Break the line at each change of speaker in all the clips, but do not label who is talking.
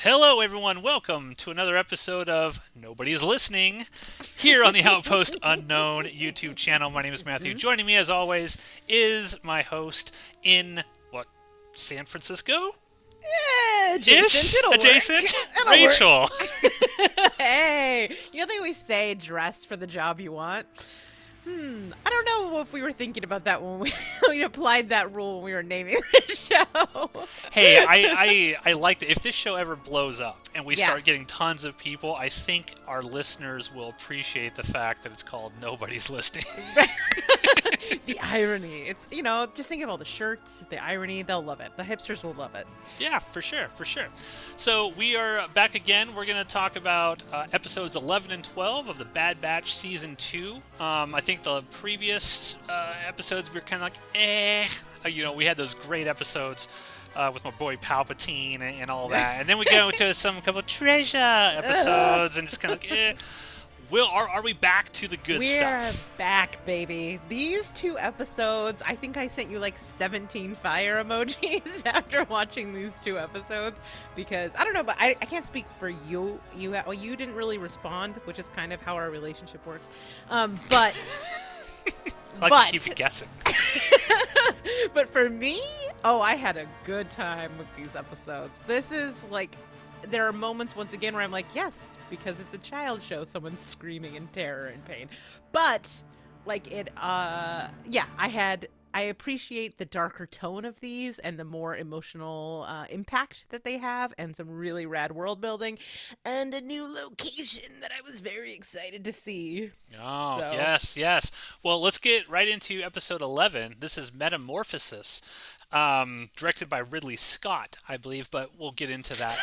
Hello, everyone. Welcome to another episode of Nobody's Listening here on the Outpost Unknown YouTube channel. My name is Matthew. Joining me, as always, is my host in, San Francisco?
Adjacent,
Adjacent?
It'll
Rachel.
work. Hey, you know they always say dress for the job you want? I don't know if we were thinking about that when we applied that rule when we were naming the show.
Hey, I like that. If this show ever blows up and we
Yeah.
start getting tons of people, I think our listeners will appreciate the fact that it's called Nobody's Listening.
The irony. It's, just think of all the shirts, the irony. They'll love it. The hipsters will love it.
Yeah, for sure. So we are back again. We're going to talk about episodes 11 and 12 of the Bad Batch Season 2. I think the previous episodes we were kind of like, we had those great episodes with my boy Palpatine and all that. And then we go into a couple of treasure episodes and it's kind of like, Are we back to the good stuff?
We're back, baby. These two episodes, I think I sent you like 17 fire emojis after watching these two episodes because, I don't know, but I can't speak for you. You didn't really respond, which is kind of how our relationship works. But...
I like to keep you guessing.
But for me, I had a good time with these episodes. This is like... There are moments, once again, where I'm like, yes, because it's a child show, someone's screaming in terror and pain. But, I appreciate the darker tone of these and the more emotional impact that they have and some really rad world building and a new location that I was very excited to see.
Oh,
So-
yes. Well, let's get right into episode 11. This is Metamorphosis. Directed by Ridley Scott, I believe, but we'll get into that.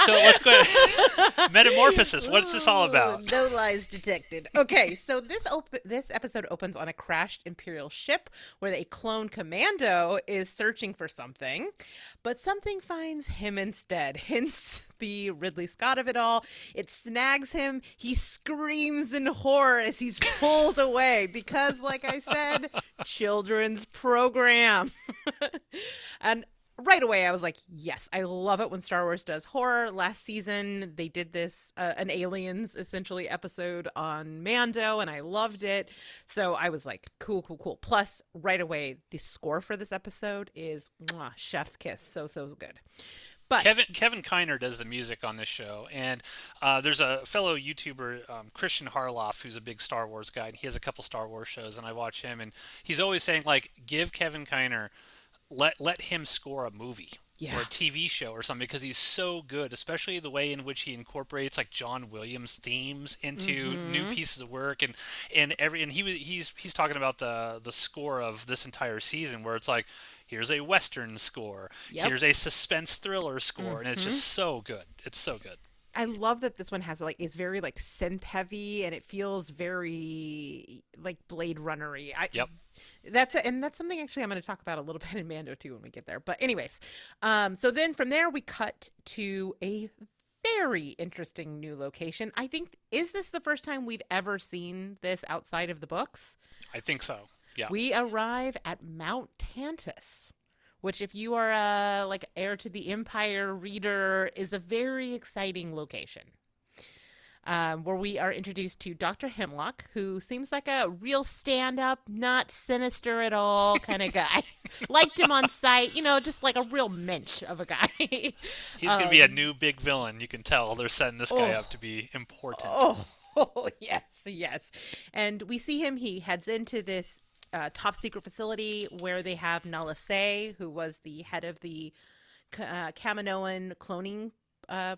So let's go ahead. Metamorphosis, what's this all about?
No lies detected. Okay, so this episode opens on a crashed Imperial ship where a clone commando is searching for something, but something finds him instead. Hence the Ridley Scott of it all. It snags him. He screams in horror as he's pulled away because, like I said, children's program. And right away, I was like, yes, I love it when Star Wars does horror. Last season, they did this, an Aliens, essentially, episode on Mando, and I loved it. So I was like, cool. Plus, right away, the score for this episode is chef's kiss. So good. But
Kevin Kiner does the music on this show, and there's a fellow YouTuber, Christian Harloff, who's a big Star Wars guy, and he has a couple Star Wars shows, and I watch him, and he's always saying, like, give Kevin Kiner, let him score a movie.
Yeah.
Or a TV show or something because he's so good, especially the way in which he incorporates like John Williams themes into new pieces of work and he's talking about the score of this entire season where it's like here's a Western score, here's a suspense thriller score, and it's just so good. It's so good.
I love that this one has is very synth heavy and it feels very like Blade Runnery.
Yep.
That's something actually I'm going to talk about a little bit in Mando too when we get there. But anyways, so then from there we cut to a very interesting new location. I think, is this the first time we've ever seen this outside of the books?
I think so. Yeah.
We arrive at Mount Tantus, which, if you are a Heir to the Empire reader, is a very exciting location. Where we are introduced to Dr. Hemlock, who seems like a real stand-up, not sinister at all kind of guy. Liked him on sight, just like a real mensch of a guy.
He's going to be a new big villain. You can tell they're setting this guy up to be important.
Oh, yes. And we see him. He heads into this top secret facility where they have Nala Se, who was the head of the Kaminoan cloning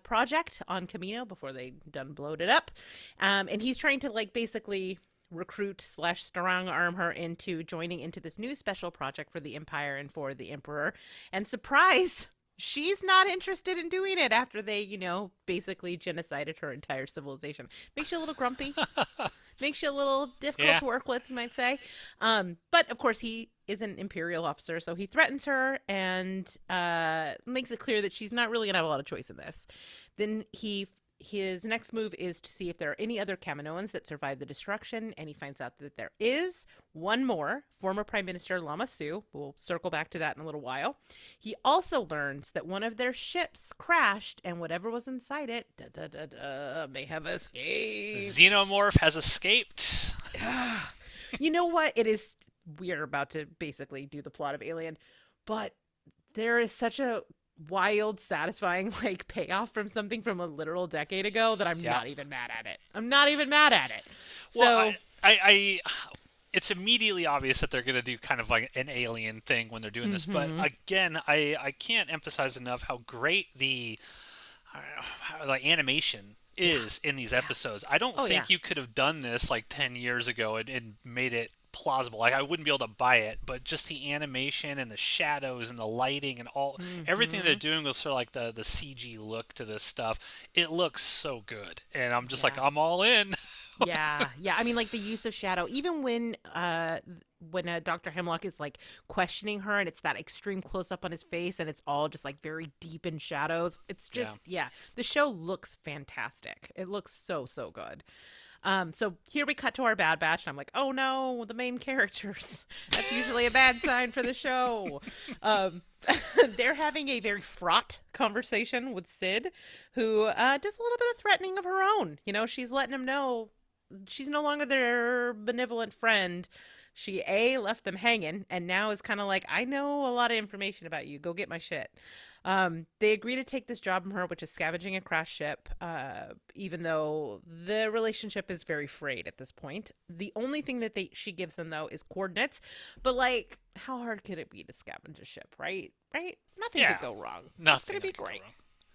project on Camino before they done blowed it up. And he's trying to basically recruit / strong arm her into joining into this new special project for the Empire and for the Emperor. And surprise, she's not interested in doing it after they, basically genocided her entire civilization. Makes you a little grumpy. Makes you a little difficult to work with, you might say. But of course, he is an Imperial officer, so he threatens her and makes it clear that she's not really going to have a lot of choice in this. Then he his next move is to see if there are any other Kaminoans that survived the destruction, and he finds out that there is one more, former Prime Minister Lama Su. We'll circle back to that in a little while. He also learns that one of their ships crashed, and whatever was inside it, may have escaped.
Xenomorph has escaped.
You know what? We're about to basically do the plot of Alien, but there is such a wild, satisfying payoff from something from a literal decade ago that I'm not even mad at it. I'm not even mad at it.
Well, I it's immediately obvious that they're going to do kind of like an Alien thing when they're doing this. But again, I can't emphasize enough how great the animation is in these episodes. I don't think you could have done this 10 years ago and made it plausible. I wouldn't be able to buy it, but just the animation and the shadows and the lighting and everything they're doing with sort of the CG look to this stuff, it looks so good. And I'm just I'm all in.
Yeah. I mean, the use of shadow, even when Dr. Hemlock is questioning her, and it's that extreme close up on his face, and it's all just very deep in shadows. It's just the show looks fantastic. It looks so good. So here we cut to our Bad Batch, and I'm like, oh no, the main characters. That's usually a bad sign for the show. They're having a very fraught conversation with Sid, who does a little bit of threatening of her own. She's letting him know she's no longer their benevolent friend. She left them hanging, and now is kind of I know a lot of information about you. Go get my shit. They agree to take this job from her, which is scavenging a crashed ship, even though the relationship is very frayed at this point. The only thing that she gives them, though, is coordinates. But, how hard could it be to scavenge a ship, right? Nothing could go wrong.
Nothing.
It's going to be great.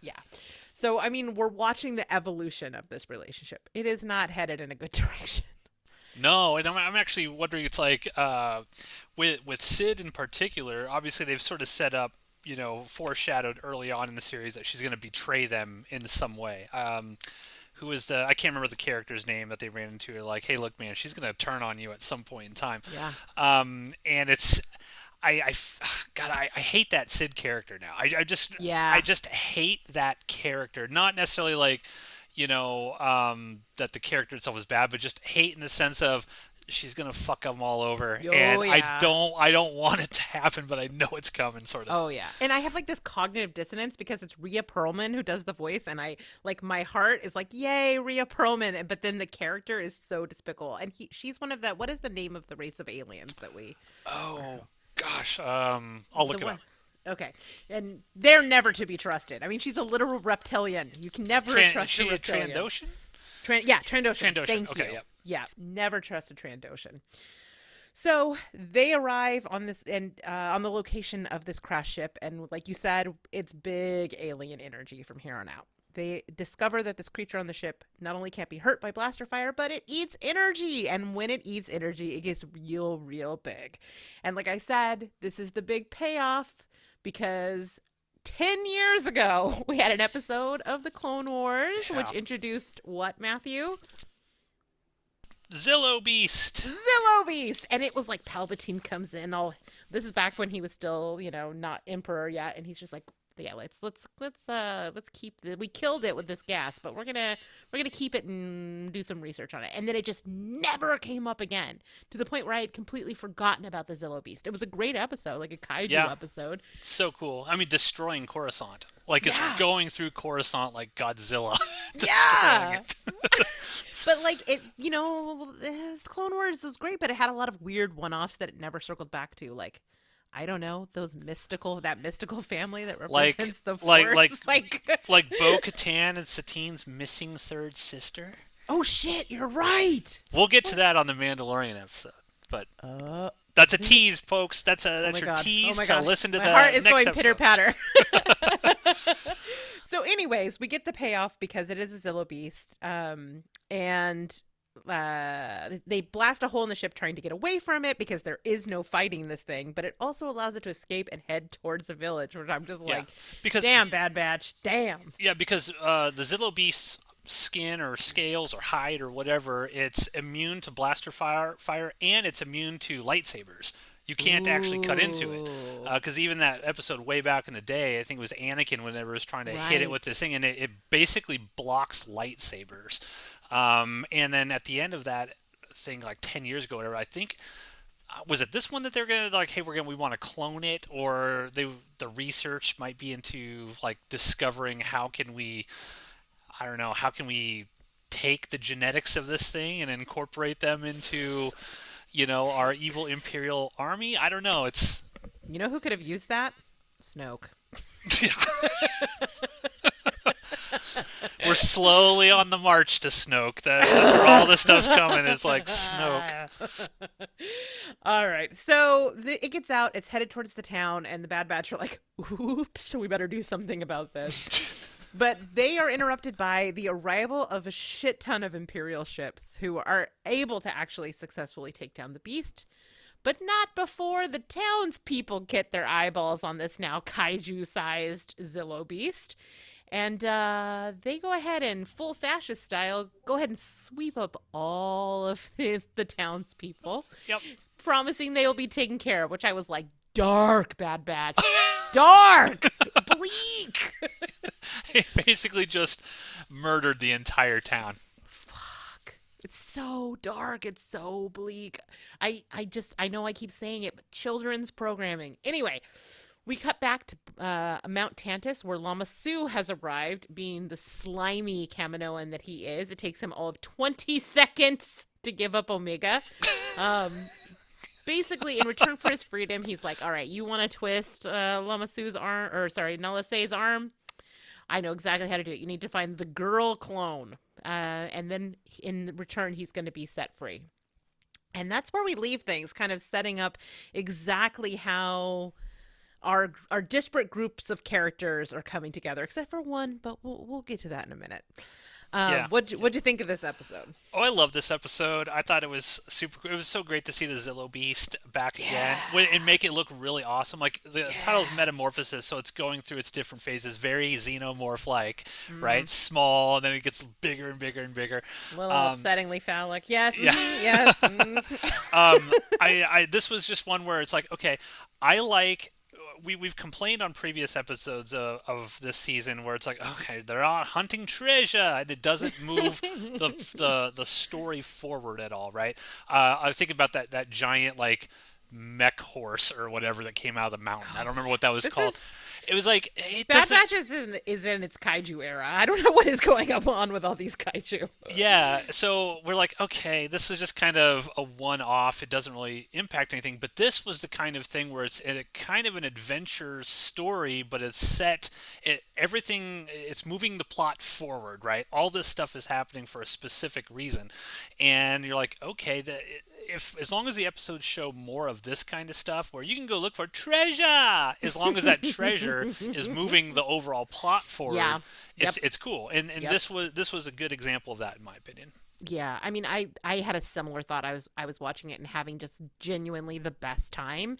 Yeah. So, I mean, we're watching the evolution of this relationship. It is not headed in a good direction.
No, and I'm actually wondering, it's with Sid in particular, obviously they've sort of set up, foreshadowed early on in the series that she's going to betray them in some way. Who is I can't remember the character's name that they ran into. Hey, look, man, she's going to turn on you at some point in time.
Yeah.
And it's, I hate that Sid character now. I just hate that character. Not necessarily that the character itself is bad, but just hate in the sense of she's gonna fuck them all over, I don't want it to happen, but I know it's coming, sort of.
Oh yeah, and I have this cognitive dissonance because it's Rhea Perlman who does the voice, and I my heart is yay, Rhea Perlman, but then the character is so despicable, and she's one of the, what is the name of the race of aliens that we?
Oh gosh, I'll look it up.
Okay, and they're never to be trusted. I mean, she's a literal reptilian. You can never trust a reptilian.
Trandoshan?
Trandoshan. Thank you.
Yep.
Yeah, never trust a Trandoshan. So they arrive on this on the location of this crash ship, and like you said, it's big alien energy from here on out. They discover that this creature on the ship not only can't be hurt by blaster fire, but it eats energy. And when it eats energy, it gets real big. And like I said, this is the big payoff, because 10 years ago, we had an episode of the Clone Wars, which introduced what, Matthew?
Zillo Beast.
And it was Palpatine comes in. This is back when he was still, not Emperor yet. And he's just yeah, let's keep we killed it with this gas, but we're gonna keep it and do some research on it. And then it just never came up again, to the point where I had completely forgotten about the Zillo Beast. It was a great episode, a kaiju episode.
So cool. I mean, destroying Coruscant. It's going through Coruscant like Godzilla.
Yeah. But it, Clone Wars was great, but it had a lot of weird one-offs that it never circled back to. I don't know, that mystical family that represents the Force.
Like Bo-Katan and Satine's missing third sister.
Oh shit, you're right.
We'll get to that on the Mandalorian episode, but that's a tease, folks. That's your tease to listen to the
heart is
next
going pitter patter. So, anyways, we get the payoff because it is a Zillo Beast, and they blast a hole in the ship trying to get away from it because there is no fighting this thing, but it also allows it to escape and head towards the village, which I'm just damn, Bad Batch, damn.
Yeah, because the Zillo Beast's skin or scales or hide or whatever, it's immune to blaster fire, and it's immune to lightsabers. You can't actually cut into it.
Ooh.
Because even that episode way back in the day, I think it was Anakin whenever he was trying to hit it with
Right.
this thing, and it basically blocks lightsabers. And then at the end of that thing, like 10 years ago, whatever, I think was it this one that they're gonna like, hey, we want to clone it, or the research might be into like discovering how can we, I don't know, how can we take the genetics of this thing and incorporate them into, our evil Imperial army. I don't know. It's
You know who could have used that? Snoke.
we're slowly on the march to Snoke. That's where all this stuff's coming. It's like Snoke.
All right. So it gets out. It's headed towards the town, and the Bad Batch are like, "Oops, we better do something about this." But they are interrupted by the arrival of a shit ton of Imperial ships who are able to actually successfully take down the beast, but not before the townspeople get their eyeballs on this now kaiju-sized Zillo beast. And they go ahead and full fascist style, go ahead and sweep up all of the townspeople,
Yep.
promising they will be taken care of, which I was like, dark, Bad Batch. Dark! Bleak!
He basically just murdered the entire town.
Fuck. It's so dark. It's so bleak. I know I keep saying it, but children's programming. Anyway, we cut back to Mount Tantus, where Lama Su has arrived, being the slimy Kaminoan that he is. It takes him all of 20 seconds to give up Omega. Basically, in return for his freedom, he's like, all right, you want to twist Lama Su's arm, or sorry, Nala Se's arm? I know exactly how to do it. You need to find the girl clone. And then in return, he's going to be set free. And that's where we leave things, kind of setting up exactly how our disparate groups of characters are coming together, except for one, but we'll get to that in a minute.
Yeah.
What'd you think of this episode?
Oh, I love this episode. I thought it was super. It was so great to see the Zillo Beast back again and make it look really awesome. Like the title's Metamorphosis, so it's going through its different phases, very Xenomorph-like, right? Small, and then it gets bigger and bigger and bigger.
A little upsettingly phallic. Yes.
Yeah.
Yes.
I this was just one where it's like, okay, I like. We've complained on previous episodes of this season where it's like, okay, they're out hunting treasure, and it doesn't move the story forward at all, right? I was thinking about that giant like mech horse or whatever that came out of the mountain. I don't remember what that was called. It was like it
Bad
doesn't.
Batch is in its kaiju era. I don't know what is going on with all these kaiju.
Yeah, so we're like, okay, this was just kind of a one-off. It doesn't really impact anything, but this was the kind of thing where it's kind of an adventure story, but it's set, everything, it's moving the plot forward, right? All this stuff is happening for a specific reason, and you're like, okay, if as long as the episodes show more of this kind of stuff, where you can go look for treasure, as long as that treasure is moving the overall plot forward, it's cool. And this was a good example of that, in my opinion.
Yeah, I mean, I had a similar thought. I was watching it and having just genuinely the best time.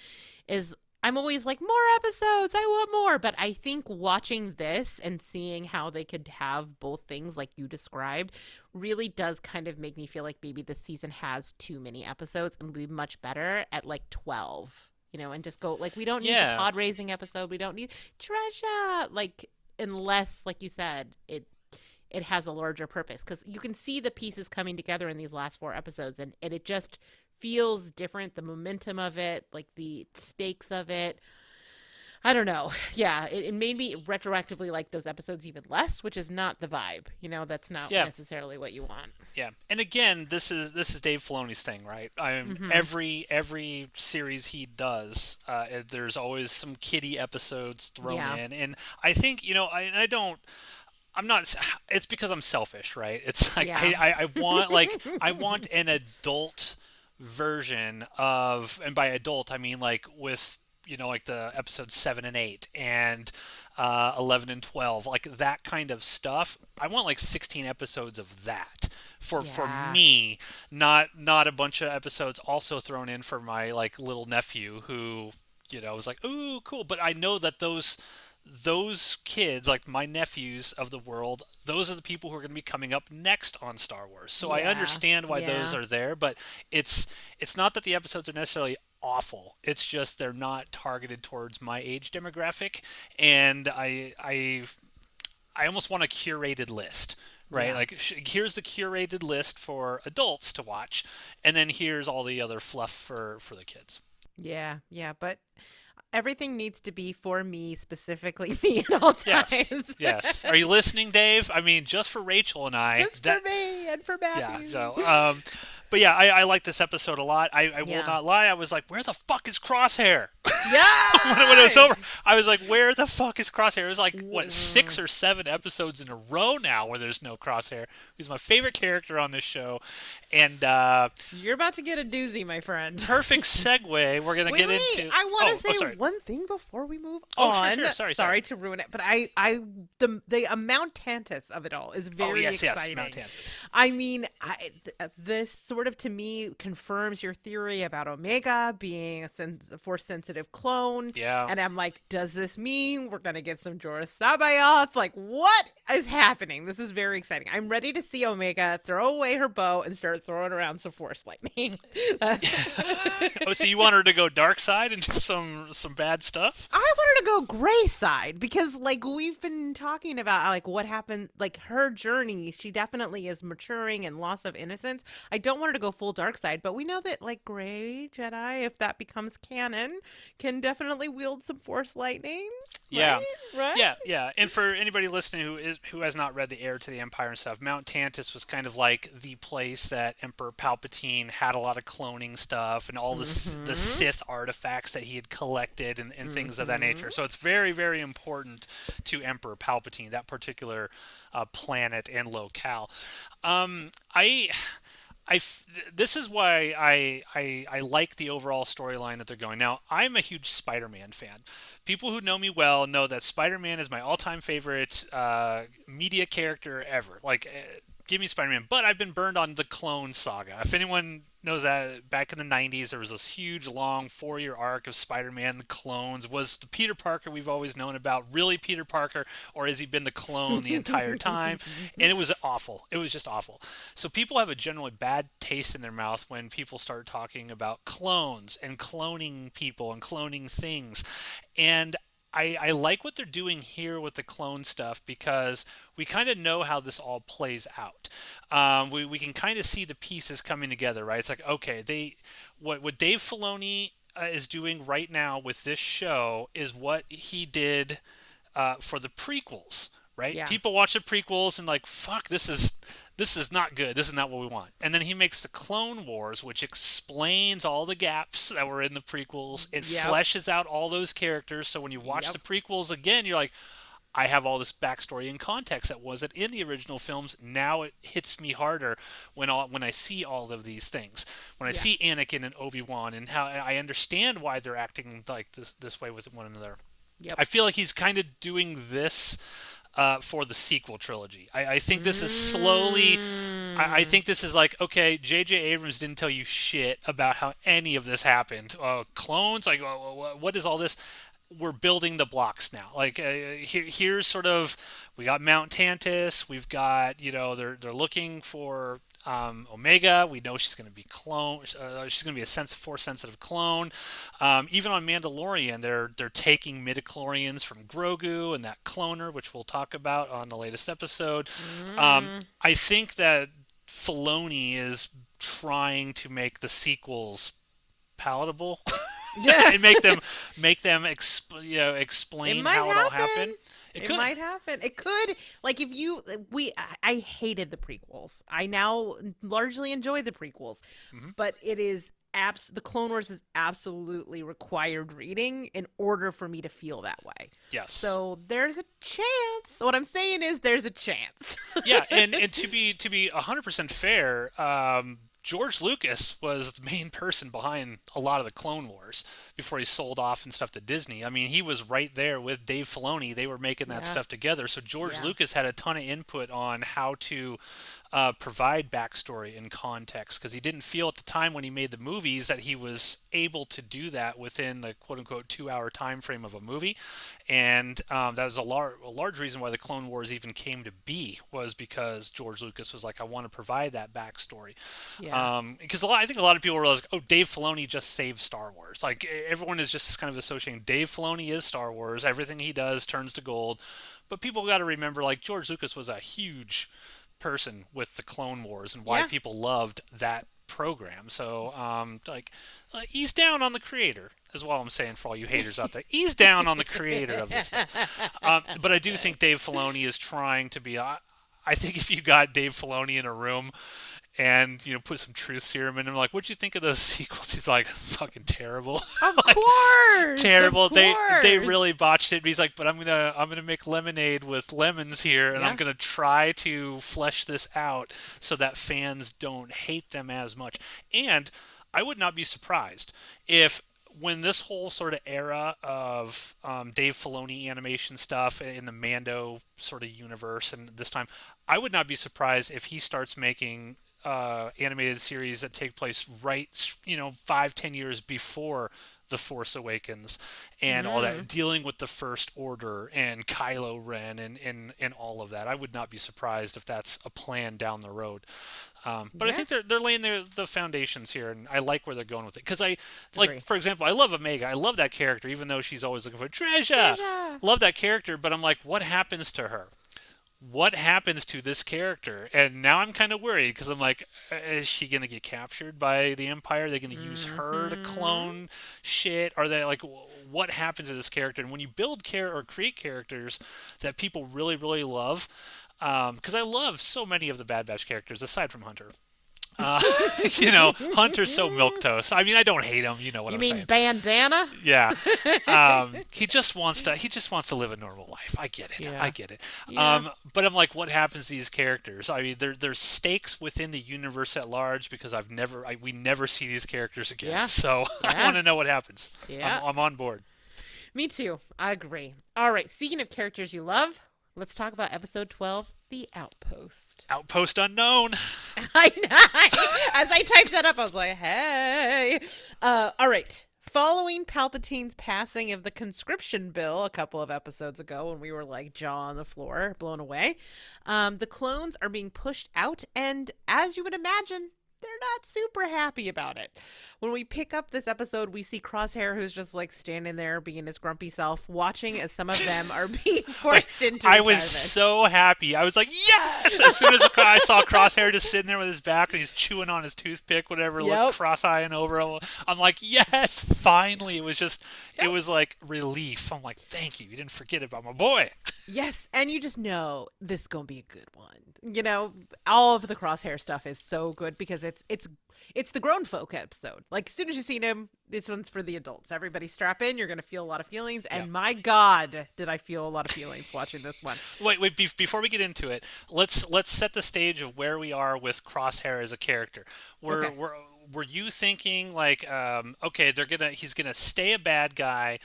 I'm always like, more episodes, I want more. But I think watching this and seeing how they could have both things like you described really does kind of make me feel like maybe this season has too many episodes and would be much better at like 12, and just go like, we don't need a pod raising episode. We don't need treasure. Like, unless, like you said, it has a larger purpose, because you can see the pieces coming together in these last 4 episodes, and it just feels different. The momentum of it, like the stakes of it, I don't know. Yeah, it made me retroactively like those episodes even less, which is not the vibe. That's not necessarily what you want.
Yeah, and again, this is Dave Filoni's thing, right? Every series he does, there's always some kiddie episodes thrown in, and I think I'm not. It's because I'm selfish, right? It's like I want an adult version of, and by adult I mean like with like the episodes 7 and 8 and 11 and 12, like that kind of stuff. I want like 16 episodes of that for me, not a bunch of episodes also thrown in for my like little nephew who was like, ooh, cool. But I know that those kids, like my nephews of the world, those are the people who are going to be coming up next on Star Wars. So I understand why those are there, but it's not that the episodes are necessarily awful. It's just they're not targeted towards my age demographic, and I almost want a curated list, right?
Yeah.
Like here's the curated list for adults to watch, and then here's all the other fluff for the kids.
Yeah, yeah, but everything needs to be for me, specifically me at all
Yes,
times.
yes. Are you listening, Dave? I mean, just for Rachel and I.
Just for me and for
Yeah.
Matthew.
So, but yeah, I like this episode a lot. I will
Yeah.
not lie. I was like, where the fuck is Crosshair? When it was
Yeah.
over, I was like, where the fuck is Crosshair? It was like, what, 6 or 7 episodes in a row now where there's no Crosshair. He's my favorite character on this show. And
You're about to get a doozy, my friend.
perfect segue. We're going to get into...
I want to say
sorry.
one thing before we move
Oh,
on.
sure. Sorry.
to ruin it, but the Mount Tantus of it all is very exciting.
Yes, Mount Tantus.
I mean, this sort of to me confirms your theory about Omega being a force-sensitive clone.
Yeah.
And I'm like, does this mean we're gonna get some Jorah Sabayoth? Like, what is happening? This is very exciting. I'm ready to see Omega throw away her bow and start throwing around some force lightning.
Oh, so you want her to go dark side and do some bad stuff?
I want her to go gray side because, like, we've been talking about, like, what happened, like, her journey. She definitely is maturing and loss of innocence. I don't want her to go full dark side, but we know that, like, gray Jedi, if that becomes canon, can definitely wield some force lightning.
Yeah.
Right?
Yeah. And for anybody listening who has not read The Heir to the Empire and stuff, Mount Tantus was kind of like the place that Emperor Palpatine had a lot of cloning stuff and all the Sith artifacts that he had collected and things of that nature. So it's very, very important to Emperor Palpatine, that particular planet and locale. This is why I like the overall storyline that they're going. Now, I'm a huge Spider-Man fan. People who know me well know that Spider-Man is my all-time favorite media character ever. Like, give me Spider-Man. But I've been burned on the Clone Saga. If anyone knows that, back in the 90s, there was this huge, long 4-year arc of Spider-Man, the clones. Was the Peter Parker we've always known about really Peter Parker, or has he been the clone the entire time? And it was awful. It was just awful. So people have a generally bad taste in their mouth when people start talking about clones and cloning people and cloning things. And I like what they're doing here with the clone stuff because we kind of know how this all plays out. We can kind of see the pieces coming together, right? It's like, okay, what Dave Filoni is doing right now with this show is what he did for the prequels, right?
Yeah.
People watch the prequels and like, fuck, this is not good. This is not what we want. And then he makes the Clone Wars, which explains all the gaps that were in the prequels. It fleshes out all those characters. So when you watch the prequels again, you're like, I have all this backstory and context that wasn't in the original films. Now it hits me harder when I see all of these things. When I see Anakin and Obi-Wan and how I understand why they're acting like this way with one another.
Yep.
I feel like he's kind of doing this for the sequel trilogy. I think this is slowly... I think this is like, okay, J.J. Abrams didn't tell you shit about how any of this happened. Clones? Like, what is all this? We're building the blocks now. Like, here's sort of... We got Mount Tantus. We've got, they're looking for... Omega, we know she's going to be she's going to be a force-sensitive clone. Even on Mandalorian, they're taking midichlorians from Grogu and that cloner, which we'll talk about on the latest episode. I think that Filoni is trying to make the sequels palatable and make them explain how it all happened.
It might happen. It could. Like, I hated the prequels. I now largely enjoy the prequels, but it is the Clone Wars is absolutely required reading in order for me to feel that way.
Yes.
So there's a chance. What I'm saying is there's a chance.
Yeah, and to be 100% fair, George Lucas was the main person behind a lot of the Clone Wars before he sold off and stuff to Disney. I mean, he was right there with Dave Filoni. They were making that stuff together. So George Lucas had a ton of input on how to provide backstory and context because he didn't feel at the time when he made the movies that he was able to do that within the quote-unquote 2-hour time frame of a movie. And that was a large reason why the Clone Wars even came to be was because George Lucas was like, I want to provide that backstory.
Yeah.
Because I think a lot of people realize, oh, Dave Filoni just saved Star Wars. Like everyone is just kind of associating Dave Filoni is Star Wars. Everything he does turns to gold. But people got to remember, like George Lucas was a huge person with the Clone Wars and why
Yeah.
people loved that program. So, ease down on the creator, is what I'm saying for all you haters out there. Ease down on the creator of this stuff. But I do think Dave Filoni is trying to be. I think if you got Dave Filoni in a room and put some truth serum in him, like, what'd you think of those sequels? He's like, fucking terrible.
Of
Like,
course.
terrible.
Of
They
course.
really botched it. But he's like, but I'm gonna make lemonade with lemons here, and
Yeah.
I'm gonna try to flesh this out so that fans don't hate them as much. And I would not be surprised if when this whole sort of era of Dave Filoni animation stuff in the Mando sort of universe, and this time, I would not be surprised if he starts making animated series that take place right, 5-10 years before the Force Awakens and all that, dealing with the First Order and Kylo Ren and all of that. I would not be surprised if that's a plan down the road. But I
Yeah.
think they're laying the foundations here, and I like where they're going with it. Because
Agree.
for example, I love Omega. I love that character, even though she's always looking for treasure.
Treasure.
Love that character, but I'm like, what happens to her? What happens to this character? And now I'm kind of worried because I'm like, is she going to get captured by the Empire? Are they going to use her to clone shit? Are they like, what happens to this character? And when you build or create characters that people really, really love, because I love so many of the Bad Batch characters aside from Hunter. Uh, Hunter's so milquetoast. I mean, I don't hate him. You know what
You
I'm
mean
saying?
bandana?
Yeah. He just wants to. He just wants to live a normal life. I get it.
Yeah.
I get it.
Yeah.
But I'm like, what happens to these characters? I mean, there's stakes within the universe at large because we never see these characters again.
Yeah.
So I
Yeah.
want to know what happens.
Yeah.
I'm on board.
Me too. I agree. All right. Speaking of characters you love, let's talk about episode 12, The Outpost.
Outpost unknown.
I know. As I typed that up, I was like, hey. All right. Following Palpatine's passing of the conscription bill a couple of episodes ago when we were like jaw on the floor, blown away, the clones are being pushed out, and as you would imagine, they're not super happy about it. When we pick up this episode, we see Crosshair, who's just like standing there being his grumpy self, watching as some of them are being forced into
I
retirement.
was so happy. I was like, yes! As soon as I saw Crosshair just sitting there with his back and he's chewing on his toothpick, whatever,
Yep.
cross-eyeing over him. I'm like, yes, finally. It was like relief. I'm like, thank you. You didn't forget about my boy.
Yes, and you just know this is gonna be a good one. All of the Crosshair stuff is so good because it's the grown folk episode. Like as soon as you've seen him, this one's for the adults. Everybody strap in. You're gonna feel a lot of feelings, and my God, did I feel a lot of feelings watching this one.
Wait, before we get into it, let's set the stage of where we are with Crosshair as a character.
Okay.
Were you thinking like, okay, he's gonna stay a bad guy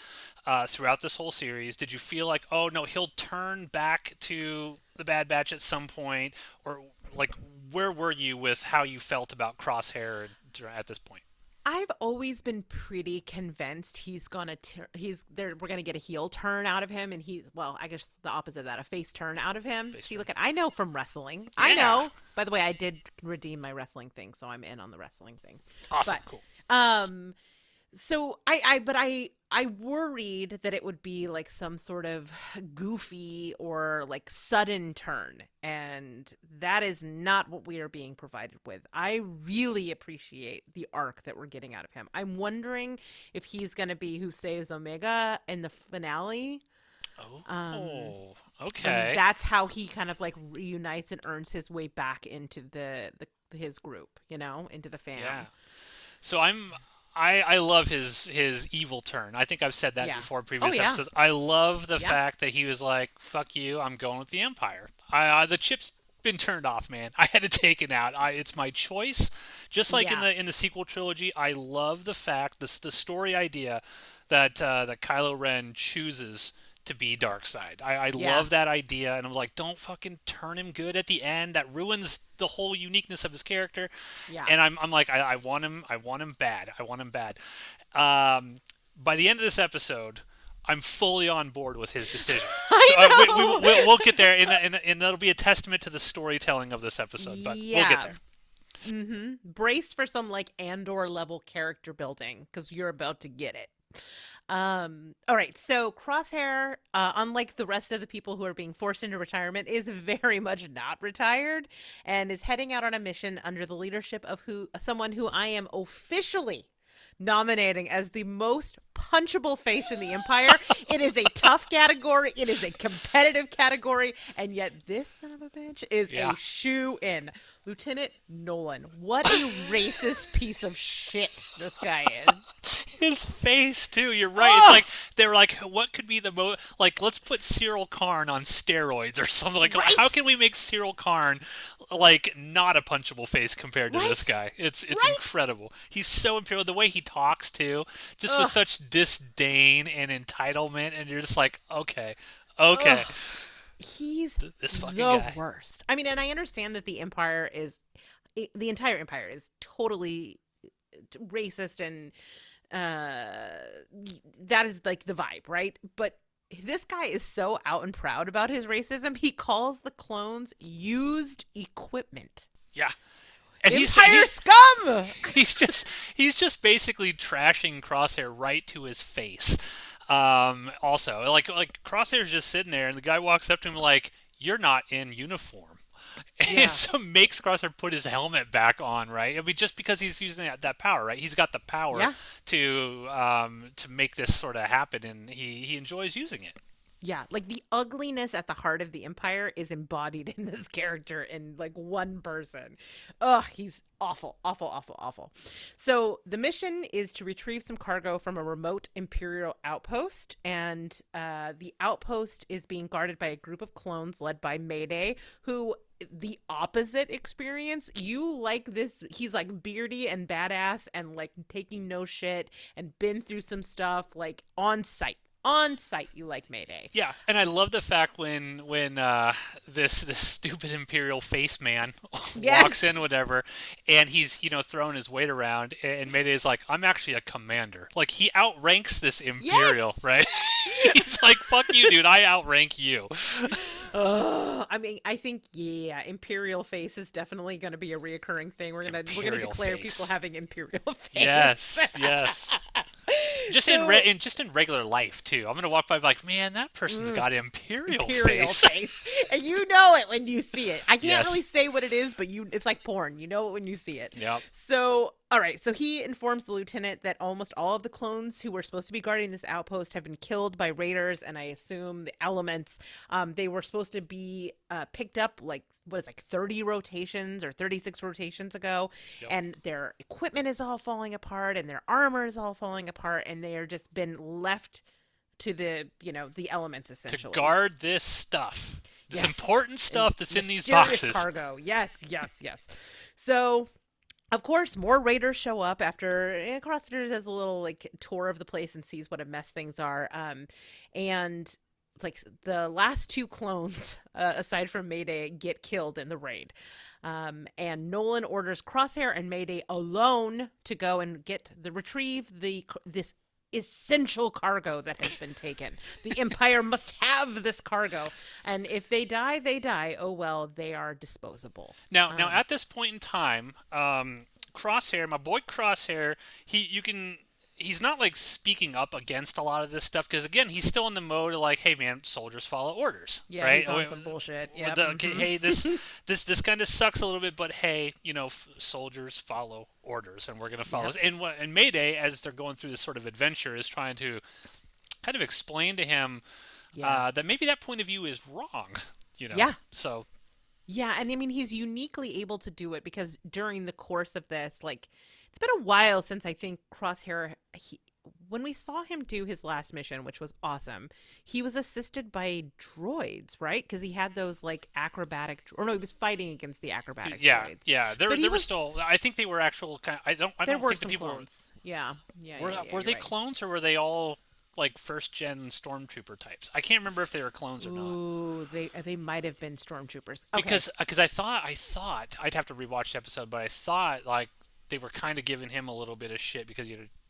throughout this whole series? Did you feel like, oh no, he'll turn back to the Bad Batch at some point, or like, where were you with how you felt about Crosshair at this point?
I've always been pretty convinced he's gonna we're gonna get a heel turn out of him, and I guess the opposite of that, a face turn out of him.
Face
See,
turn.
look, I know from wrestling.
Yeah.
I know. By the way, I did redeem my wrestling thing, so I'm in on the wrestling thing.
Awesome,
But,
cool.
So I worried that it would be like some sort of goofy or like sudden turn, and that is not what we are being provided with. I really appreciate the arc that we're getting out of him. I'm wondering if he's going to be who saves Omega in the finale.
Oh, okay.
And that's how he kind of like reunites and earns his way back into his group, into the fam.
Yeah. So I love his evil turn. I think I've said that
Yeah.
before in previous
Oh, yeah.
episodes. I love the
Yeah.
fact that he was like, "Fuck you, I'm going with the Empire." The chip's been turned off, man. I had to take it out. It's my choice. Just like
Yeah.
in the sequel trilogy, I love the fact the story idea that Kylo Ren chooses to be Darkseid. I
Yeah.
love that idea, and I'm like, don't fucking turn him good at the end. That ruins the whole uniqueness of his character.
Yeah.
And I'm like, I want him bad. I want him bad. By the end of this episode, I'm fully on board with his decision.
I know.
We'll get there, and that'll be a testament to the storytelling of this episode. But we'll get there.
Brace for some like Andor level character building because you're about to get it. All right, so Crosshair, unlike the rest of the people who are being forced into retirement, is very much not retired and is heading out on a mission under the leadership of someone who I am officially nominating as the most punchable face in the Empire. It is a tough category. It is a competitive category. And yet this son of a bitch is a shoe-in. Lieutenant Nolan. What a racist piece of shit this guy is.
His face, too. You're right. It's like, they were like, what could be the most... Like, let's put Cyril Karn on steroids or something. Like, how can we make Cyril Karn, like, not a punchable face compared to this guy? It's incredible. He's so imperial. The way he talks, too, just with such disdain and entitlement. And you're just like, okay.
He's
this fucking
the
guy.
worst. I mean, and I understand that the entire empire is totally racist, and that is like the vibe, right? But this guy is so out and proud about his racism. He calls the clones used equipment.
Yeah. And
Empire scum.
He's just basically trashing Crosshair right to his face. Also, like Crosshair's just sitting there, and the guy walks up to him like, "You're not in uniform," and so makes Crosshair put his helmet back on. Right? I mean, just because he's using that power, right? He's got the power to make this sort of happen, and he enjoys using it.
Yeah, like the ugliness at the heart of the Empire is embodied in this character in like one person. Ugh, he's awful, awful, awful, awful. So the mission is to retrieve some cargo from a remote Imperial outpost, and the outpost is being guarded by a group of clones led by Mayday, who the opposite experience. You like this, he's like beardy and badass and like taking no shit and been through some stuff like on site. On site, you like Mayday.
Yeah, and I love the fact when this stupid Imperial face man walks in, whatever, and he's throwing his weight around, and Mayday's like, "I'm actually a commander." Like he outranks this Imperial, right? He's like, "Fuck you, dude! I outrank you."
I mean, I think Imperial face is definitely going to be a reoccurring thing. We're gonna declare people having Imperial face.
Yes. Just in regular life too. I'm gonna walk by like, man, that person's got Imperial face.
And you know it when you see it. I can't really say what it is, but it's like porn. You know it when you see it.
Yep.
So, all right. So he informs the lieutenant that almost all of the clones who were supposed to be guarding this outpost have been killed by raiders, and I assume the elements. They were supposed to be picked up like 30 rotations or 36 rotations ago, and their equipment is all falling apart, and their armor is all falling apart, and they are just been left to the elements essentially
to guard this stuff, this important stuff that's in these boxes.
Cargo. Yes. So, of course, more raiders show up after Crosshair does a little like tour of the place and sees what a mess things are. And like the last two clones, aside from Mayday, get killed in the raid. And Nolan orders Crosshair and Mayday alone to go and retrieve this essential cargo that has been taken. The Empire must have this cargo, and if they die, they die. Oh well, they are disposable.
Now at this point in time, Crosshair, my boy Crosshair, he's not like speaking up against a lot of this stuff because again, he's still in the mode of like, hey man, soldiers follow orders, right?
He's on some bullshit. Yeah.
Hey, this kind of sucks a little bit, but hey, soldiers follow orders, and we're gonna follow. And Mayday, as they're going through this sort of adventure, is trying to kind of explain to him that maybe that point of view is wrong. So.
Yeah, and I mean he's uniquely able to do it because during the course of this, like. It's been a while since I think Crosshair, when we saw him do his last mission, which was awesome, he was assisted by droids, right? Because he had those like acrobatic, or no, he was fighting against the acrobatic droids.
Yeah, there were still. I think they were actual. I don't think the people.
Clones. Yeah.
Were they clones or were they all like first gen stormtrooper types? I can't remember if they were clones or not.
Ooh, they might have been stormtroopers. Okay.
Because I thought I'd have to rewatch the episode, but I thought like. They were kind of giving him a little bit of shit because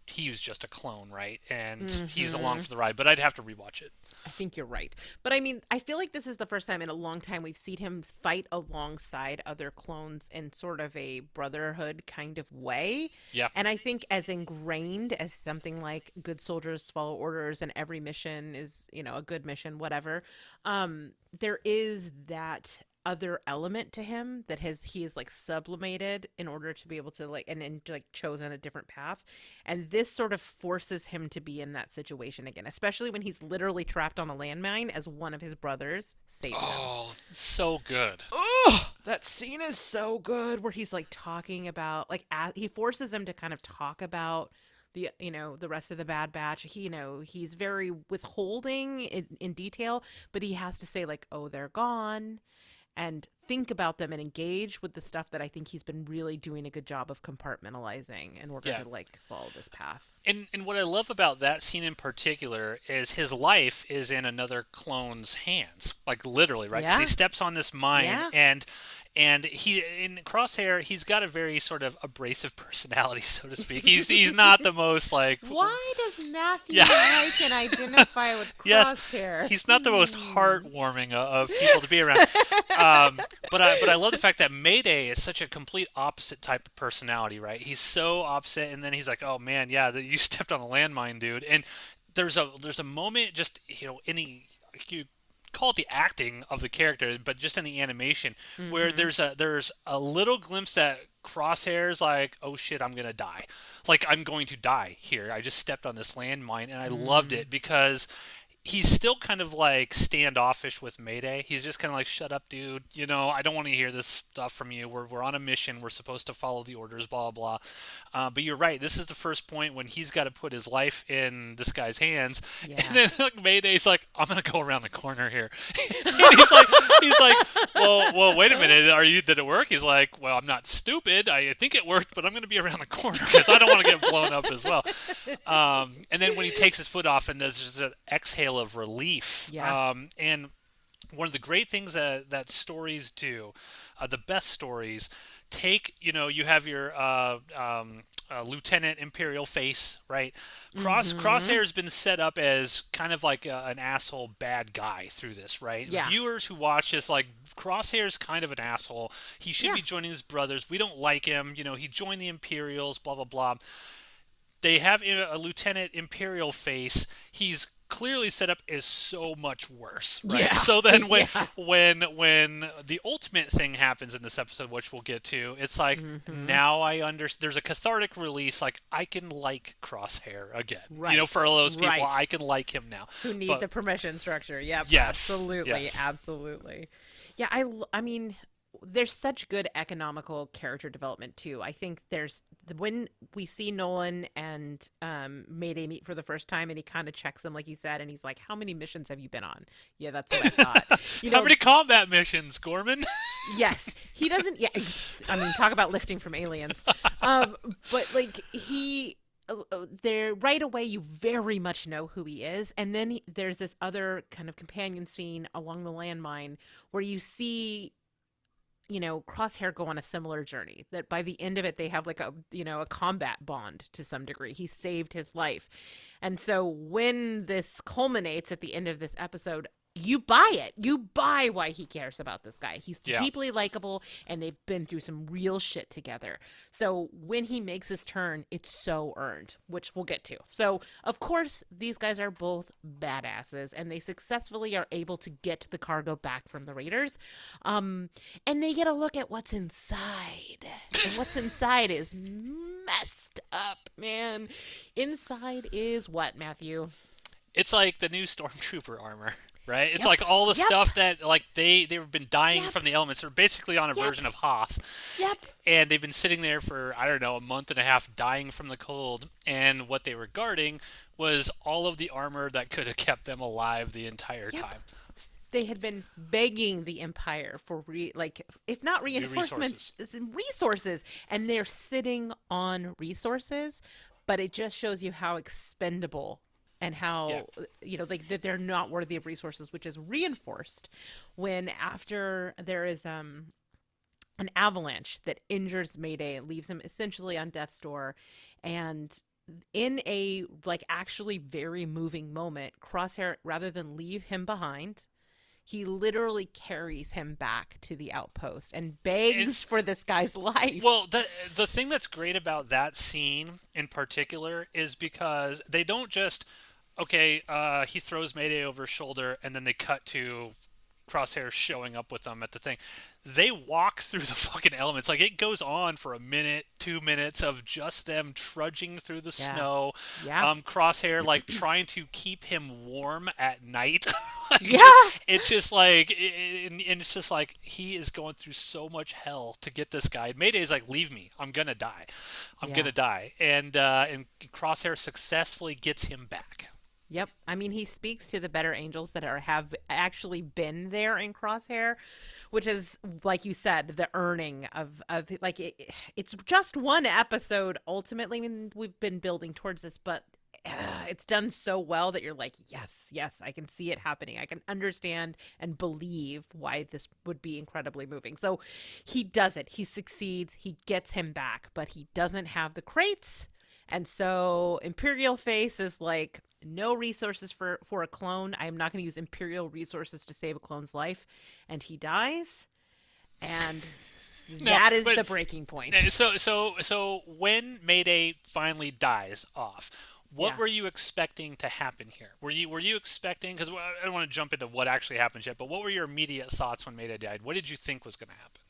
he was just a clone, right? And he's along
Mm-hmm.
for the ride. But I'd have to rewatch it.
I think you're right. But I mean, I feel like this is the first time in a long time we've seen him fight alongside other clones in sort of a brotherhood kind of way.
Yeah.
And I think as ingrained as something like good soldiers follow orders and every mission is, a good mission, whatever. There is that other element to him that he is like sublimated in order to be able to like and like chosen a different path, and this sort of forces him to be in that situation again, especially when he's literally trapped on a landmine as one of his brothers saves him.
Oh, so good.
Oh, that scene is so good where he's like talking about like he forces him to kind of talk about the rest of the Bad Batch. He's very withholding in detail, but he has to say like, oh, they're gone, and think about them and engage with the stuff that I think he's been really doing a good job of compartmentalizing in order to like follow this path.
And what I love about that scene in particular is his life is in another clone's hands, like literally, right? Because he steps on this mine, and he in Crosshair, he's got a very sort of abrasive personality, so to speak. He's not the most like.
Why does Matthew I can identify with Crosshair?
Yes, he's not the most heartwarming of people to be around. But I love the fact that Mayday is such a complete opposite type of personality, right? He's so opposite, and then he's like, "Oh man, yeah, you stepped on a landmine, dude." And there's a moment just in the you call it the acting of the character, but just in the animation where there's a little glimpse that Crosshair's like, oh shit, I'm gonna die, like I'm going to die here. I just stepped on this landmine, and I loved it because he's still kind of like standoffish with Mayday. He's just kind of like, shut up, dude. I don't want to hear this stuff from you. We're on a mission. We're supposed to follow the orders, blah, blah, blah. But you're right. This is the first point when he's got to put his life in this guy's hands. Yeah. And then like, Mayday's like, I'm going to go around the corner here. And he's like, well, wait a minute. Did it work? He's like, well, I'm not stupid. I think it worked, but I'm going to be around the corner because I don't want to get blown up as well. And then when he takes his foot off and there's just an exhale of relief.
Yeah.
And one of the great things that stories do, the best stories, you have your Lieutenant Imperial face, right? Crosshair has been set up as kind of like an asshole bad guy through this, right?
Yeah.
Viewers who watch this, like, Crosshair's kind of an asshole. He should be joining his brothers. We don't like him. He joined the Imperials, blah, blah, blah. They have a Lieutenant Imperial face. He's clearly set up is so much worse, right?
Yeah.
So then when the ultimate thing happens in this episode, which we'll get to, it's like now I understand. There's a cathartic release, like I can like Crosshair again.
Right.
For those people, I can like him now.
Who need the permission structure. Yep.
Yes.
Absolutely.
Yes.
Absolutely. Yeah. I mean, there's such good economical character development too. I think when we see Nolan and Mayday meet for the first time, and he kind of checks them, like you said, and he's like, "How many missions have you been on?" Yeah, that's what I thought.
How many combat missions, Gorman?
Yes, he doesn't. Yeah, I mean, talk about lifting from aliens. But like there right away, you very much know who he is, and then there's this other kind of companion scene along the landmine where you see Crosshair go on a similar journey, that by the end of it, they have like a combat bond to some degree. He saved his life. And so when this culminates at the end of this episode, you buy it. You buy why he cares about this guy. He's deeply likable, and they've been through some real shit together. So when he makes his turn, it's so earned, which we'll get to. So, of course, these guys are both badasses, and they successfully are able to get the cargo back from the raiders. And they get a look at what's inside. And what's inside is messed up, man. Inside is what, Matthew?
It's like the new Stormtrooper armor. Right? It's like all the stuff that like they've been dying from the elements. They're basically on a version of Hoth.
Yep.
And they've been sitting there for, I don't know, a month and a half dying from the cold. And what they were guarding was all of the armor that could have kept them alive the entire time.
They had been begging the Empire for if not reinforcements, resources. And they're sitting on resources, but it just shows you how expendable and how that they're not worthy of resources, which is reinforced when after there is an avalanche that injures Mayday and leaves him essentially on death's door, and in a like actually very moving moment, Crosshair, rather than leave him behind, he literally carries him back to the outpost and begs
It's
for this guy's life.
well, the thing that's great about that scene in particular is because they don't just okay, he throws Mayday over his shoulder and then they cut to Crosshair showing up with them at the thing. They walk through the fucking elements. Like it goes on for a minute, 2 minutes of just them trudging through the
Yeah.
snow.
Yeah.
Crosshair like trying to keep him warm at night. Like,
Yeah.
it's just like, and it's just like he is going through so much hell to get this guy. Mayday's like, leave me. I'm gonna die. I'm
Yeah.
gonna die. And Crosshair successfully gets him back.
Yep. I mean, he speaks to the better angels that have actually been there in Crosshair, which is, like you said, the earning of like it's just one episode. Ultimately, I mean, we've been building towards this, but it's done so well that you're like, yes, yes, I can see it happening. I can understand and believe why this would be incredibly moving. So he does it. He succeeds. He gets him back, but he doesn't have the crates. And so Imperial Face is like, no resources for a clone. I am not going to use Imperial resources to save a clone's life. And he dies. And
No,
that is
but
the breaking point.
so when Mayday finally dies off, what
Yeah.
were you expecting to happen here? Were you expecting? Because I don't want to jump into what actually happens yet, but what were your immediate thoughts when Mayday died? What did you think was going to happen?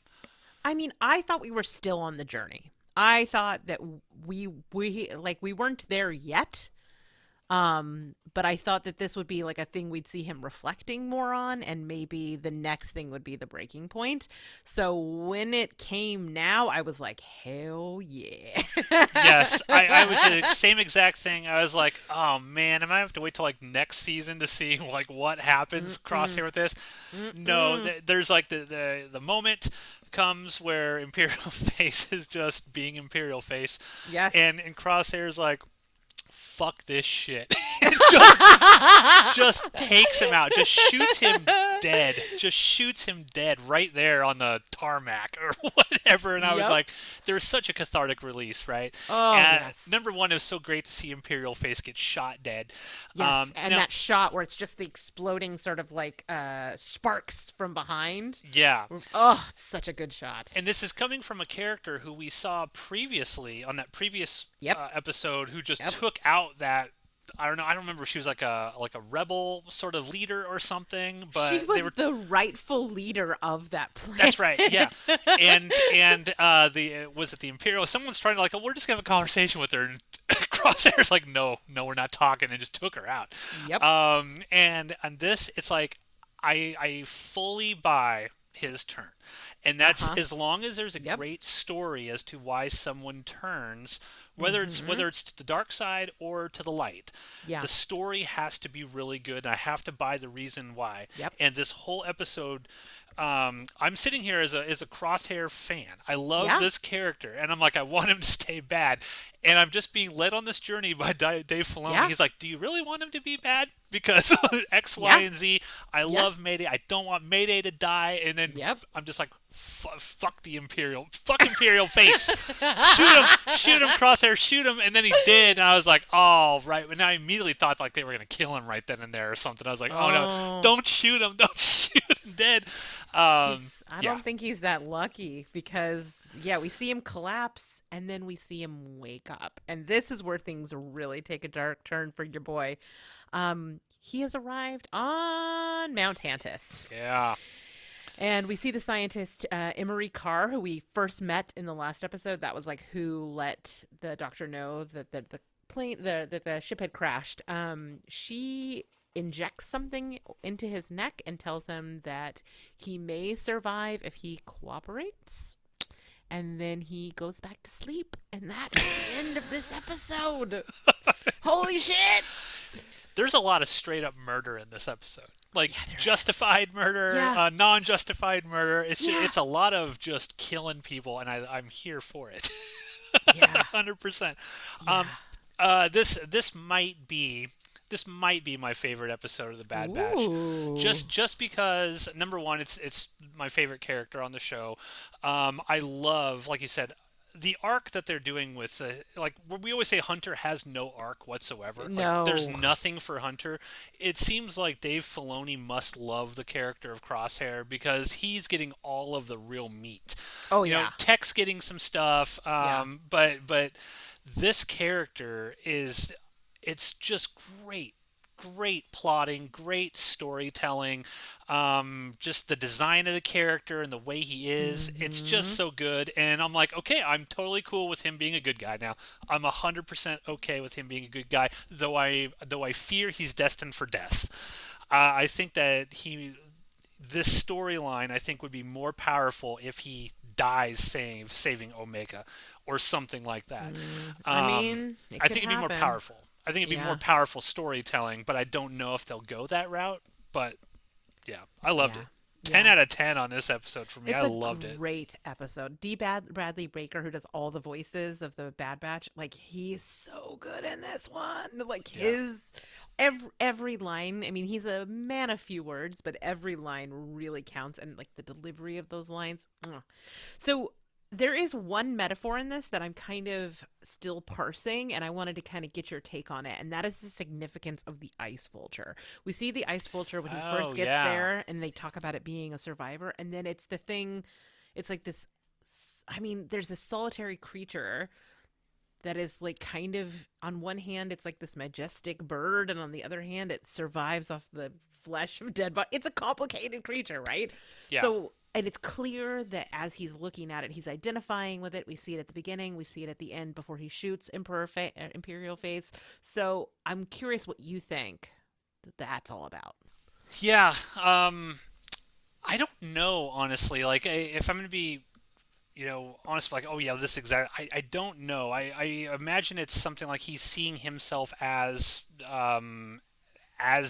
I mean, I thought we were still on the journey. I thought that we weren't there yet. But I thought that this would be like a thing we'd see him reflecting more on, and maybe the next thing would be the breaking point. So when it came now, I was like, hell yeah.
Yes, I was the same exact thing. I was like, oh man, am I have to wait till like next season to see like what happens Crosshair with this? No, there's like the moment comes where Imperial Face is just being Imperial Face,
Yes.
and Crosshair's like, fuck this shit. just takes him out, just shoots him dead, right there on the tarmac or whatever. And I was
Yep.
like, there was such a cathartic release, right?
Oh,
And
yes.
number one, it was so great to see Imperial Face get shot dead.
Yes, and
now-
that shot where it's just the exploding sort of like sparks from behind.
yeah.
Oh, it's such a good shot.
And this is coming from a character who we saw previously on that previous
Yep.
episode, who just
Yep.
took out that. I don't know. I don't remember if she was like a rebel sort of leader or something, but
She was
they were.
the rightful leader of that planet.
That's right. Yeah. And the was it the Imperial? Someone's trying to like, oh, we're just gonna have a conversation with her. And Crosshair's like, no, we're not talking, and just took her out.
Yep.
And on this, it's like I fully buy his turn, and that's as long as there's a
Yep.
great story as to why someone turns, whether it's to the dark side or to the light.
Yeah.
The story has to be really good, and I have to buy the reason why.
Yep.
And this whole episode, I'm sitting here as a Crosshair fan. I love
Yeah.
this character, and I'm like, I want him to stay bad, and I'm just being led on this journey by Dave Filoni.
Yeah.
He's like, do you really want him to be bad? Because X, Y,
Yeah.
and Z. I love Mayday. I don't want Mayday to die. And then
Yep.
I'm just like, fuck the Imperial. Fuck Imperial Face. Shoot him, Crosshair, shoot him. And then he did. And I was like, oh, right. And I immediately thought like they were going to kill him right then and there or something. I was like, oh, no, don't shoot him. Don't shoot him dead.
I
Yeah.
don't think he's that lucky because, yeah, we see him collapse and then we see him wake up. And this is where things really take a dark turn for your boy. He has arrived on Mount Tantus.
Yeah.
And we see the scientist, Emery Carr, who we first met in the last episode. That was like who let the doctor know that the plane, that the ship had crashed. She injects something into his neck and tells him that he may survive if he cooperates. And then he goes back to sleep. And that is the end of this episode. Holy shit!
There's a lot of straight up murder in this episode. Like
there
justified murder,
Yeah.
Non-justified murder. It's
Yeah.
it's a lot of just killing people, and I'm here for it.
Yeah.
100%.
Yeah.
This might be my favorite episode of the Bad Batch.
Ooh.
Just because number one, it's my favorite character on the show. I love, like you said, the arc that they're doing with like we always say Hunter has no arc whatsoever. Like there's
No.
nothing for Hunter. It seems like Dave Filoni must love the character of Crosshair because he's getting all of the real meat.
Oh
You know,
yeah.
Tech's getting some stuff,
Yeah.
but this character is it's just great plotting, great storytelling, just the design of the character and the way he is. It's just
Hmm.
so good. And I'm like, okay, I'm totally cool with him being a good guy now. I'm 100% okay with him being a good guy, though I fear he's destined for death. I think that this storyline I think would be more powerful if he dies saving Omega or something like that.
I mean, it
I
could
think it'd be more
happen.
powerful. I think it'd be more
Yeah.
powerful storytelling, but I don't know if they'll go that route. But yeah, I loved
Yeah.
it. 10
Yeah.
out of 10 on this episode for me.
It's
I
a
loved it.
great episode. Bradley Baker, who does all the voices of the Bad Batch, like he's so good in this one. Like
Yeah.
his every line. I mean, he's a man of few words, but every line really counts, and like the delivery of those lines. Mwah. So there is one metaphor in this that I'm kind of still parsing, and I wanted to kind of get your take on it, and that is the significance of the ice vulture. We see the ice vulture when he
Oh,
first gets
yeah.
there, and they talk about it being a survivor, and then it's the thing, it's like this. I mean, there's this solitary creature that is like kind of, on one hand it's like this majestic bird, and on the other hand it survives off the flesh of dead bodies. It's a complicated creature, right?
Yeah.
So, and it's clear that as he's looking at it, he's identifying with it. We see it at the beginning, we see it at the end before he shoots Imperial face. So I'm curious what you think that's all about.
Yeah. I don't know, honestly. Like, if I'm going to be, honest, like, oh, yeah, this exact. I don't know. I imagine it's something like he's seeing himself as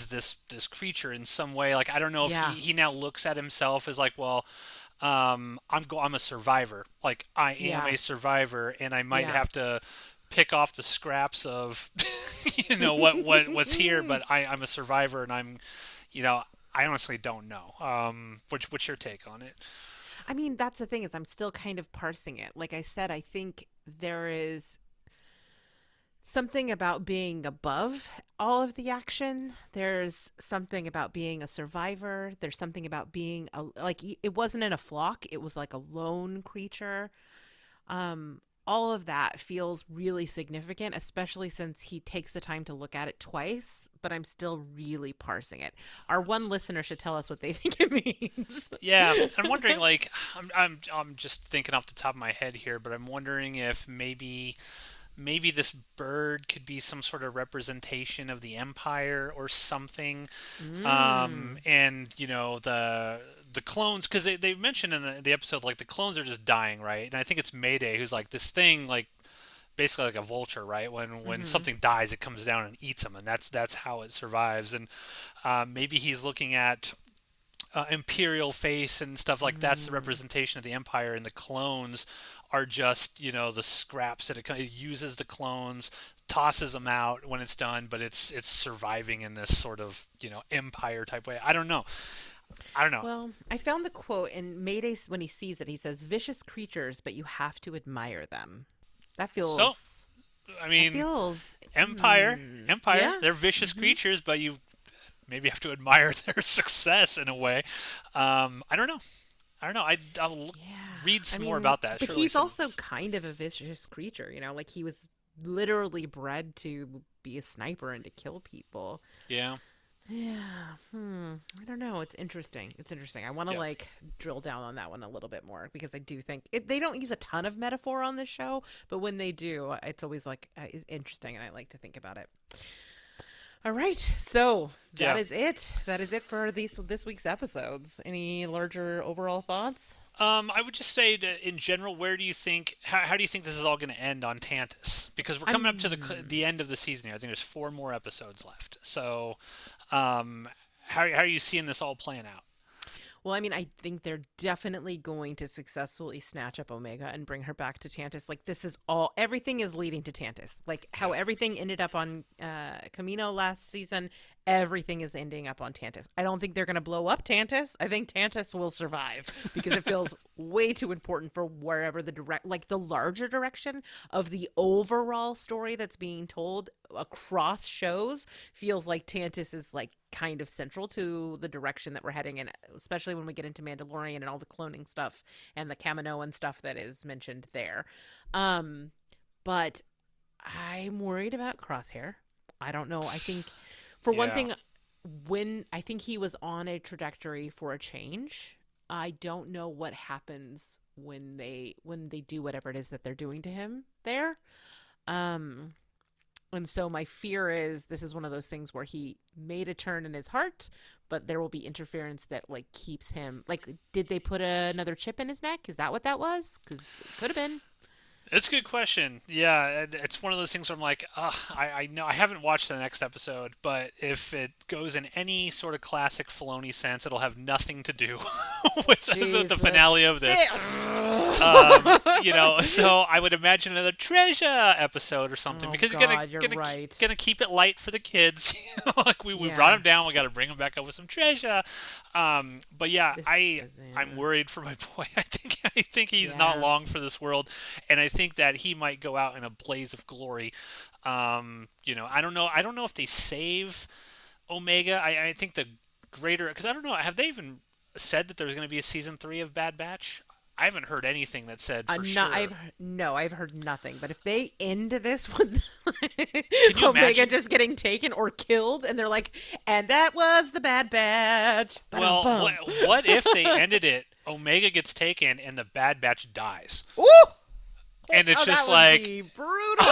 this creature in some way. Like I don't know if
Yeah.
he now looks at himself as like, well, I'm a survivor. Like I am
Yeah.
a survivor, and I might
Yeah.
have to pick off the scraps of what's here, but I'm a survivor, and you know I honestly don't know. What's your take on it?
I mean, that's the thing, is I'm still kind of parsing it. Like I said, I think there is something about being above all of the action. There's something about being a survivor. There's something about being like it wasn't in a flock. It was like a lone creature. All of that feels really significant, especially since he takes the time to look at it twice, but I'm still really parsing it. Our one listener should tell us what they think it means.
Yeah, I'm wondering. Like, I'm just thinking off the top of my head here, but I'm wondering if maybe this bird could be some sort of representation of the Empire or something.
Mm.
And the clones, because they mentioned in the episode like the clones are just dying, right? And I think it's Mayday who's like this thing, like basically like a vulture, right? When
Mm-hmm.
something dies, it comes down and eats them, and that's how it survives. And maybe he's looking at imperial face and stuff like that's the
Mm.
representation of the empire, and the clones are just the scraps that it uses. The clones tosses them out when it's done, but it's surviving in this sort of empire type way. I don't know.
Well, I found the quote in Mayday when he sees it. He says, "Vicious creatures, but you have to admire them." That
So
feels.
I
That
mean,
feels.
empire empire
Yeah.
they're vicious
Hmm.
creatures, but you maybe have to admire their success in a way. I don't know. I'll
Yeah.
read
I
some more
mean,
about that.
but
Surely
he's
some.
also kind of a vicious creature. Like he was literally bred to be a sniper and to kill people.
Yeah.
Yeah. I don't know. It's interesting. It's interesting. I want to
Yeah.
like drill down on that one a little bit more because I do think they don't use a ton of metaphor on this show, but when they do, it's always like it's interesting, and I like to think about it. All right. So that
Yeah.
is it. That is it for this week's episodes. Any larger overall thoughts?
I would just say that in general, where do you think, how do you think this is all going to end on Tantus? Because we're coming up to the
I'm
end of the season here. I think there's 4 more episodes left. So, um, how are you seeing this all playing out?
Well, I mean, I think they're definitely going to successfully snatch up Omega and bring her back to Tantus. Like, this is everything is leading to Tantus. Like, how
Yeah.
everything ended up on Camino last season, everything is ending up on Tantus. I don't think they're going to blow up Tantus. I think Tantus will survive because it feels way too important for wherever the larger direction of the overall story that's being told across shows feels like Tantus is like kind of central to the direction that we're heading in, especially when we get into Mandalorian and all the cloning stuff and the Kaminoan stuff that is mentioned there. But I'm worried about Crosshair. I don't know. I think, for one thing, when I think he was on a trajectory for a change, I don't know what happens when they do whatever it is that they're doing to him there. And so my fear is this is one of those things where he made a turn in his heart, but there will be interference that like keeps him. Like, did they put another chip in his neck? Is that what that was? Because it could have been.
It's a good question. Yeah, it's one of those things where I'm like, I know I haven't watched the next episode, but if it goes in any sort of classic Filoni sense, it'll have nothing to do with the finale of this. So I would imagine another treasure episode or something, because he's gonna keep it light for the kids. Like we brought him down, we got to bring him back up with some treasure. But yeah, I'm worried for my boy. I think he's not long for this world, and I think that he might go out in a blaze of glory. I don't know if they save Omega. I think the greater, because I don't know, have they even said that there's going to be a season 3 of Bad Batch? I haven't heard anything that said for sure.
I've heard nothing. But if they end this with
Omega
imagine? Just getting taken or killed, and they're like, and that was the Bad Batch.
Well, what if they ended it? Omega gets taken and the Bad Batch dies.
Ooh!
And it's just
that
like
would be brutal.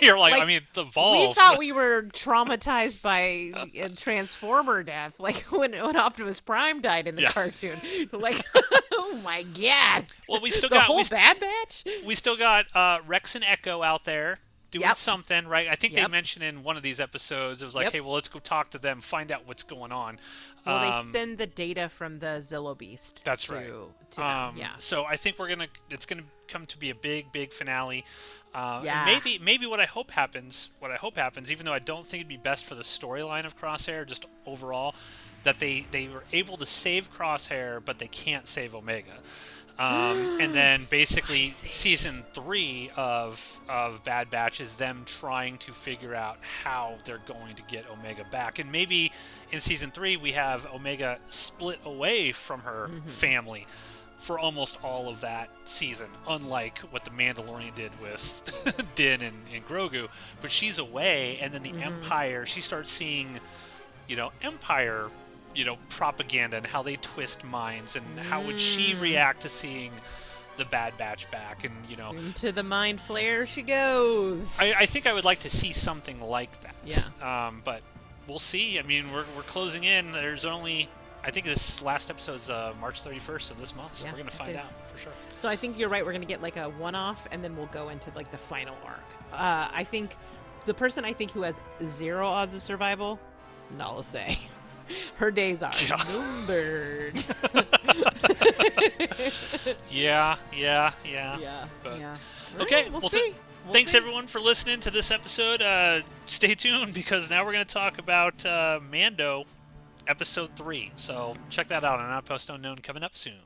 You're like, I mean, the balls.
We thought we were traumatized by a Transformer death, like when Optimus Prime died in the cartoon. Like, oh my god!
Well, we still
the
got
whole Bad Batch.
We still got Rex and Echo out there doing something, right? I think they mentioned in one of these episodes, it was like, hey, well, let's go talk to them, find out what's going on.
Well, they send the data from the Zillo Beast.
That's right.
To them.
So I think it's gonna come to be a big finale. And maybe what I hope happens, even though I don't think it'd be best for the storyline of Crosshair, just overall, that they were able to save Crosshair, but they can't save Omega. And then basically season 3 of Bad Batch is them trying to figure out how they're going to get Omega back. And maybe in season 3 we have Omega split away from her family for almost all of that season, unlike what the Mandalorian did with Din and Grogu. But she's away, and then the Empire, she starts seeing, Empire propaganda and how they twist minds, and how would she react to seeing the Bad Batch back, and
into the mind flare she goes.
I think I would like to see something like that.
Yeah.
But we'll see. I mean, we're closing in. There's only, I think this last episode's March 31st of this month, so we're gonna find out for sure. So
I think you're right. We're gonna get like a one-off, and then we'll go into like the final arc. I think the person who has 0 odds of survival, Nala Se. Her days are numbered.
Yeah. But, okay,
we'll see.
Thanks everyone for listening to this episode. Stay tuned, because now we're going to talk about Mando episode 3. So check that out on Outpost Unknown, coming up soon.